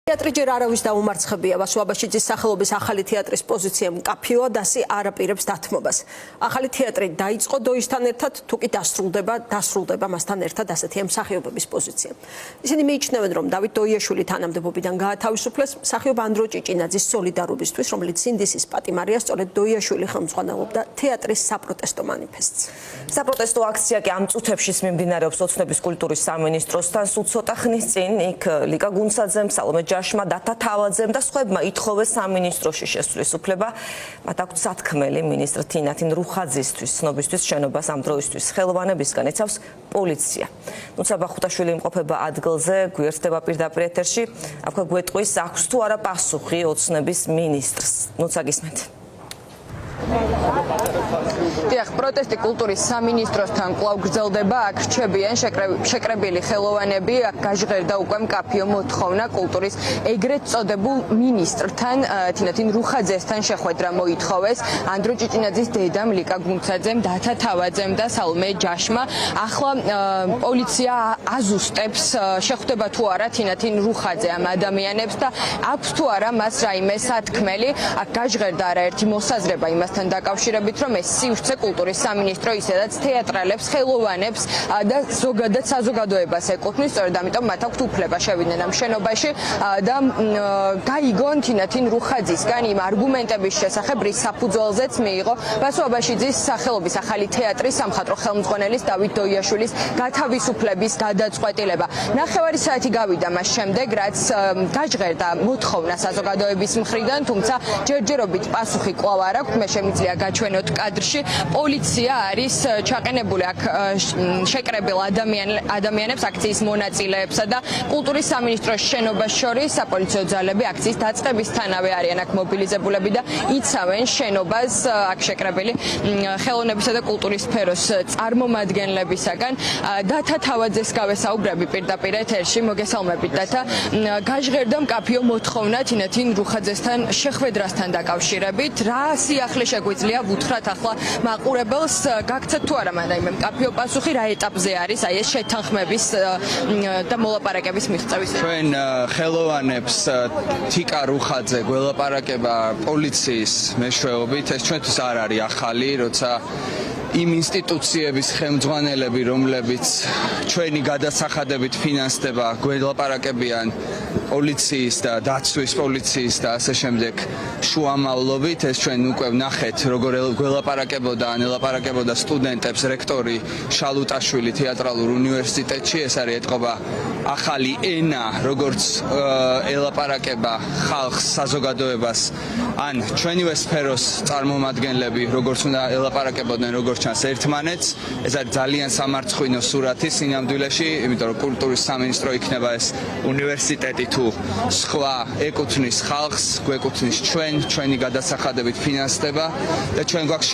Teatri ჯერ არავის დაუმარცხებია ვასო აბაშიძის სახელობის ახალი თეატრის პოზიცია მკაფიოა და ასე არ აპირებს დათმობას. ახალი თეატრი დაიწყო დოისთან ერთად, თუ კი დასრულდება მასთან ერთად ასეთი მსახიობების პოზიცია. ისინი მიიჩნევენ, რომ დავით დოიაშვილი თანამდებობიდან გაათავისუფლეს მსახიობ ანდრო ჭიჭინაძის სოლიდარობისთვის, რომელიც სინდისის პატიმარია სწორედ დოიაშვილი ხელმძღვანელობდა თეატრის საპროტესტო მანიფესტს. საპროტესტო აქცია კი ამ წუთებში მიმდინარეობს ოცნების კულტურის სამინისტროსთან, სულ ცოტა ხნის წინ იქ ლიკა გუნცაძემ, სალომე ჟაშმა, დათა თავაძემ და სხვებმა ითხოვეს სამინისტროში შესვლის უფლება. მათ აქვთ სათქმელი მინისტრ თინათინ რუხაძისთვის, ცნობისთვის შენობას ამ დროისთვის ხელოვანებისგან იცავს პოლიცია. თუმცა ბახუტაშვილი იმყოფება ადგილზე, გვერდება პირდაპირ ეთერში. აქვე გვეტყვის, აქვს თუ არა პასუხი ოცნების მინისტრს. ნუცა გისმენთ. დიახ, პროტესტი კულტურის სამინისტროსთან კვლავ გრძელდება, აქ რჩებიან შეკრებილი ხელოვანები, აქ გაჟღერდა უკვე მკაფიო მოთხოვნა კულტურის ეგრეთ წოდებულ მინისტრთან თინათინ რუხაძესთან შეხვედრა მოითხოვეს ანდრო ჭიჭინაძის დედამ ლიკა გუნცაძემ, დათა თავაძემ და სალომე ჟაშმა. ახლა პოლიცია აზუსტებს შეხვდება თუ არა თინათინ რუხაძე ამ ადამიანებს და აქვს თუ არა მას რაიმე სათქმელი. აქ გაჟღერდა არაერთი მოსაზრება იმასთან დაკავშირებით, რომ ეს სივრცე კულტურის სამინისტრო ისედაც თეატრალებს, ხელოვანებს და ზოგადად საზოგადოებას ეკუთვნის, სწორედ ამიტომ მათ აქვთ უფლება შევიდნენ ამ შენობაში და გაიგონ თინათინ რუხაძისგან იმ არგუმენტების შესახებ, რის საფუძველზეც მიიღო ვასო აბაშიძის სახელობის ახალი თეატრის სამხატვრო ხელმძღვანელის დავით დოიაშვილის გათავისუფლების გადაწყვეტილება. ნახევარი საათი გავიდა მას შემდეგ, რაც გაჟღერდა მოთხოვნა საზოგადოების მხრიდან, თუმცა ჯერჯერობით პასუხი კვლავ არ აქვს. მე შემიძლია გაჩვენოთ კადრში, პოლიცია არის ჩაყენებული აქ შეკრებილ ადამიანებს, აქციის მონაწილეებსა და კულტურის სამინისტროს შენობას შორის საპოლიციო ძალები აქციის დაწყებისთანავე არიან აქ მობილიზებულები და იცავენ შენობას აქ შეკრებილი ხელოვნებისა და კულტურის სფეროს წარმომადგენლებისაგან. დათა თავაძეს გავესაუბრები პირდაპირ ეთერში, მოგესალმებით დათა. გაჟღერდა მკაფიო მოთხოვნა თინათინ რუხაძესთან შეხვედრასთან დაკავშირებით. რა სიახლე შეგვიძლია ვუთხრათ ახლა მაყურებელს, გაგცეთ თუ არა მანაიმე მკაფიო პასუხი, რა ეტაპზე არის აი ეს შეთანხმების და მოლაპარაკების მიღწევის? ჩვენ ხელოვანებს თიკა რუხაძე გველაპარაკება პოლიციის მეშვეობით, ეს ჩვენთვის არ არის ახალი, როცა იმ ინსტიტუციების ხელმძღვანელები, რომლებიც ჩვენი გადასახადებით ფინანსდება, გველაპარაკებიან პოლიციის და დაცვის პოლიციის და ასე შემდეგ შუამავლობით. ეს ჩვენ უკვე ვნახეთ, როგორ გველაპარაკებოდა, ელაპარაკებოდა სტუდენტებს რექტორი შალუტაშვილი თეატრალურ უნივერსიტეტში. ეს არის ეთყობა ახალი ენა, როგორც ელაპარაკება ხალხს, საზოგადოებას, ან ჩვენივე სფეროს წარმომადგენლები, როგორც უნდა ელაპარაკებოდნენ, როგორც ჩანს ერთმანეთს. ეს არის ძალიან სამარცხვინო სურათი სინამდვილეში, იმიტომ რომ კულტურის სამინისტრო იქნება ეს უნივერსიტეტი თუ სხვა ეკუთვნის ხალხს, გვეკუთვნის ჩვენი გადასახადებით ფინანსდება და ჩვენ გვაქვს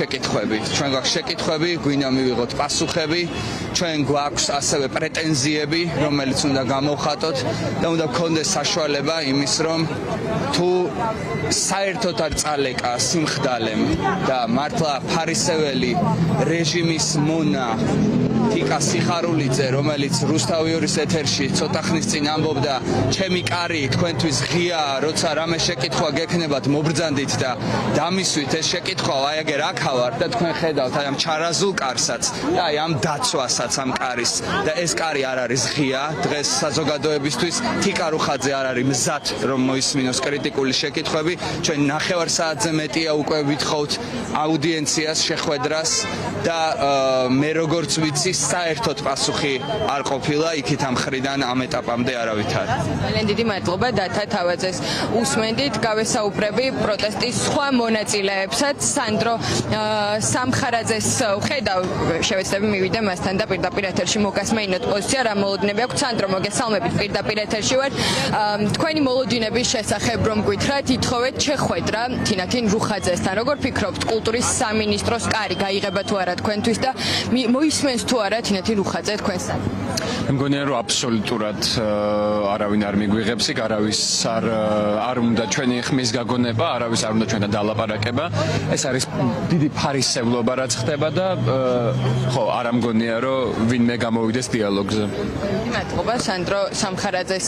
შეკითხვები, გვინდა მივიღოთ პასუხები, ჩვენ გვაქვს ასევე პრეტენზიები, რომელიც უნდა გამოვხატოთ და უნდა გქონდეს საშუალება იმის, რომ თუ საერთოდ არ წალეკა სიმხდალემ და მართლა ფარისეველი რეჟიმის მონა თიკა სიხარულიძე, რომელიც რუსთავიორის ეთერში ცოტა ხნის წინ ამბობდა, ჩემი კარი თქვენთვის ღიაა, როცა რამე შეკითხვა გექნებათ, მობრძანდით და დამისვით ეს შეკითხვა აი აგერ აქავარ და თქვენ ხედავთ აი ამ ჩარაზულ კარსაც და აი ამ დაცვასაც ამ კარის და ეს კარი არ არის ღია. დღეს საზოგადოებისთვის თიკა რუხაძე არ არის მზად, რომ მოისმინოს კრიტიკული შეკითხვები. ჩვენ ნახევარ საათზე მეტია უკვე ვითხოვთ აუდიენციას, შეხვედრას და მე როგორც ვიცი, საერთოდ პასუხი არ ყოფილა იქით ამ მხრიდან ამ ეტაპამდე არავითარი. ძალიან დიდი მადლობა დათა თავაძეს უსმენდით, გავესაუბრები პროტესტის სხვა მონაწილეებსაც. სანდრო სამხარაძეს ვხედავ, შევეცდები მივიდე მასთან და პირდაპირ ეთერში მოგასმენინოთ პოზიცია, რა მოლოდინები აქვს. სანდრო, მოგესალმებით, პირდაპირ ეთერში ვარ. თქვენი მოლოდინების შესახებ რომ გითხრათ, ითხოვეთ შეხვედრა თინათინ რუხაძესთან. როგორ ფიქრობთ, კულტურის სამინისტროს კარი გაიღება თუ არა თქვენთვის და მოისმენს თუ არა თინათი რუხაძე თქვენს მე მგონია რომ აბსოლუტურად არავინ არ მიგვიღებს იქ, არავის არ უნდა ჩვენი ხმის გაგონება, არავის არ უნდა ჩვენთან დალაპარაკება. ეს არის დიდი ფარისევლობა რაც ხდება და ხო, არ ამგონია რომ ვინმე გამოვიდეს დიალოგზე. მადლობა სანდრო სამხარაძეს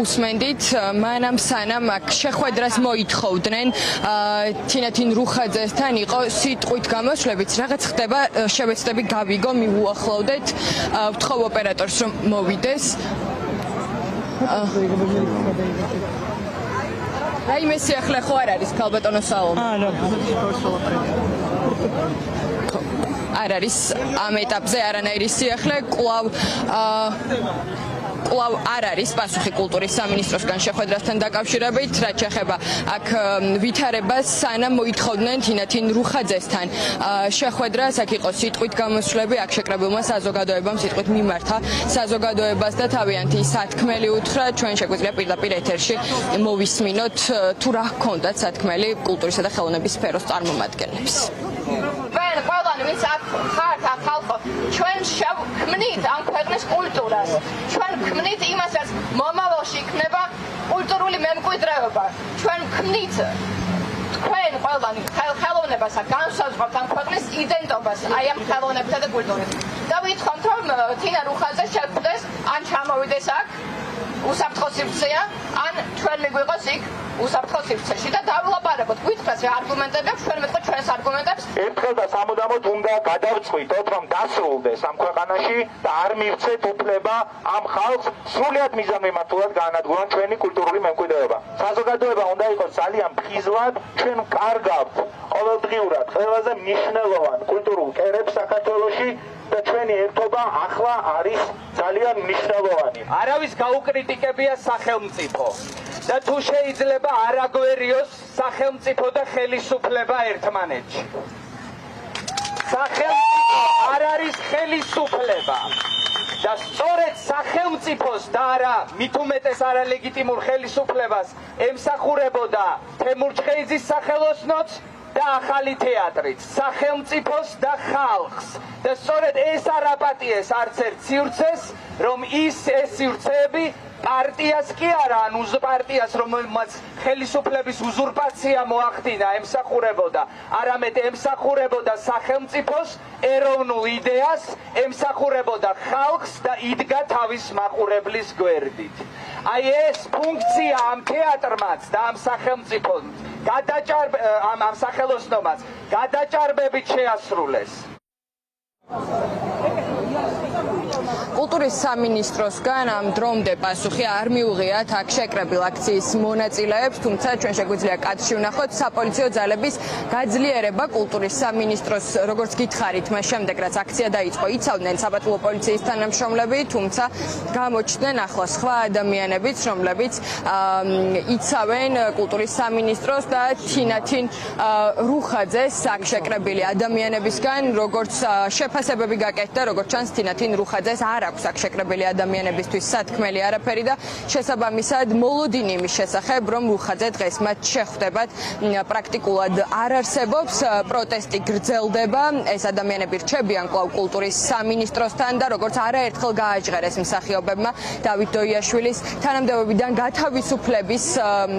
უსმენდით. მანამ სანამ აქ შეხვედრას მოითხოვდნენ თინათინ რუხაძესთან იყო სიტყვით გამოსვლებიც რაღაც ხდება შევეცდები გავიგო მიუახლოვდეთ ვთხოვ ოპერატორს რომ მოვიდეს რაიმე სიახლე ხო არ არის ქალბატონო საალო არ არის ამ ეტაპზე არანაირი სიახლე კვლავ არ არის პასუხი კულტურის სამინისტროსგან შეხვედრასთან დაკავშირებით, რაც შეეხება აქ ვითარებას სანამ მოითხოვდნენ თინათინ რუხაძესთან შეხვედრას, აქ იყო სიტყვით გამოსვლები, აქ შეკრებილმა საზოგადოებამ სიტყვით მიმართა საზოგადოებას და თავიანთი სათქმელი უთხრა. ჩვენ შეგვიძლია პირდაპირ ეთერში მოვისმინოთ თუ რა ჰქონდათ სათქმელი კულტურისა და ხელოვნების სფეროს წარმომადგენლებს. ყველანი ვინც აქ ხართ აქ ხალხო ჩვენ შევქმნით ამ ქვეყნის კულტურას ჩვენ ვქმნით იმასაც მომავალში იქნება კულტურული მემკვიდრეობა ჩვენ ვქმნით თქვენ ყველანი ხელოვნებასა განსაზღვრავთ ამ ქვეყნის იდენტობას აი ამ ხელოვნებითა და კულტურით და ვითხოვთ რომ თინა რუხაძე შეხვდეს ან ჩამოვიდეს აქ უსაფრთხო სივრცეა ან ჩვენ მიგვიღოს იქ უსაფრთხო სივრცეში და დავილაპარაკოთ გვითხრას რა არგუმენტები აქვს ჩვენ მეტყვით ჩვენს არგუმენტებს ერთხელ და სამუდამოდ უნდა გადავწყვიტოთ რომ დასრულდეს ამ ქვეყანაში და არ მივცეთ უფლება ამ ხალხს სრულად მიზანმიმართულად გაანადგურონ ჩვენი კულტურული მემკვიდრეობა. საზოგადოება უნდა იყოს ძალიან ფხიზლად, ჩვენ ვკარგავთ ყოველდღიურად ყველაზე მნიშვნელოვან კულტურულ კერებს საქართველოში და ჩვენი ერთობა ახლა არის ძალიან მნიშვნელოვანი. არავის გაუკრიტიკებია სახელმწიფო და თუ შეიძლება არ აგვერიოს სახელმწიფო და ხელისუფლება ერთმანეთში. სახელმწიფო არ არის ხელისუფლება და სწორედ სახელმწიფოს და არა მით უმეტეს არალეგიტიმურ ხელისუფლებას ემსახურებოდა თემურ ჩხეიძის სახელოსნოც და ახალი თეატრით სახელმწიფოს და ხალხს და სწორედ ეს არ აპატიეს არც ერთ სივრცეს რომ ეს სივრცეები პარტიას კი არა ან პარტიას რომელმაც ხელისუფლების უზურპაცია მოახდინა ემსახურებოდა არამედ ემსახურებოდა სახელმწიფოს ეროვნულ იდეას ემსახურებოდა ხალხს და იდგა თავის მაყურებლის გვერდით. აი ეს ფუნქცია ამ თეატრმაც და ამ სახელმწიფომ ამ სახელოსნომაც გადაჭარბებით შეასრულეს. კულტურის სამინისტროსგან ამ დრომდე პასუხი არ მიუღიათ აქ შეკრებილ აქციის მონაწილეებს, თუმცა ჩვენ შეგვიძლია კადრში ვნახოთ საპოლიციო ძალების გაძლიერება კულტურის სამინისტროს როგორც გითხარით, მას შემდეგ რაც აქცია დაიწყო, იცავდნენ საპატრულო პოლიციის თანამშრომლები, თუმცა გამოჩნდნენ ახლა სხვა ადამიანებიც, რომლებიც იცავენ კულტურის სამინისტროს და თინათინ რუხაძეს აქ შეკრებილი ადამიანებისგან, როგორც შეფასებები გაკეთდა, როგორც ჩანს თინათინ რუხაძეს არ აქვს აქ შეკრებილი ადამიანებისთვის სათქმელი არაფერი და შესაბამისად მოლოდინი იმის შესახებ, რომ რუხაძე დღეს მათ შეხვდებათ პრაქტიკულად არ არსებობს, პროტესტი გრძელდება, ეს ადამიანები რჩებიან კვლავ კულტურის სამინისტროსთან და როგორც არაერთხელ გააჟღერეს მსახიობებმა დავით დოიაშვილის თანამდებობიდან გათავისუფლების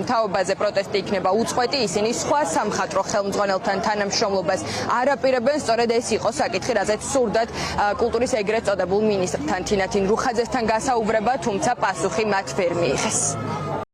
თაობაზე პროტესტი იქნება უწყვეტი, ისინი სხვა სამხატვრო ხელმძღვანელთან თანამშრომლობას არაპირებენ, სწორედ ეს იყო საკითხი, რაზეც სურდათ კულტურის ეგრეთ წოდებულ მინისტრთან თინათინ რუხაძესთან გასაუბრება, თუმცა პასუხი მათ ვერ მიიღეს.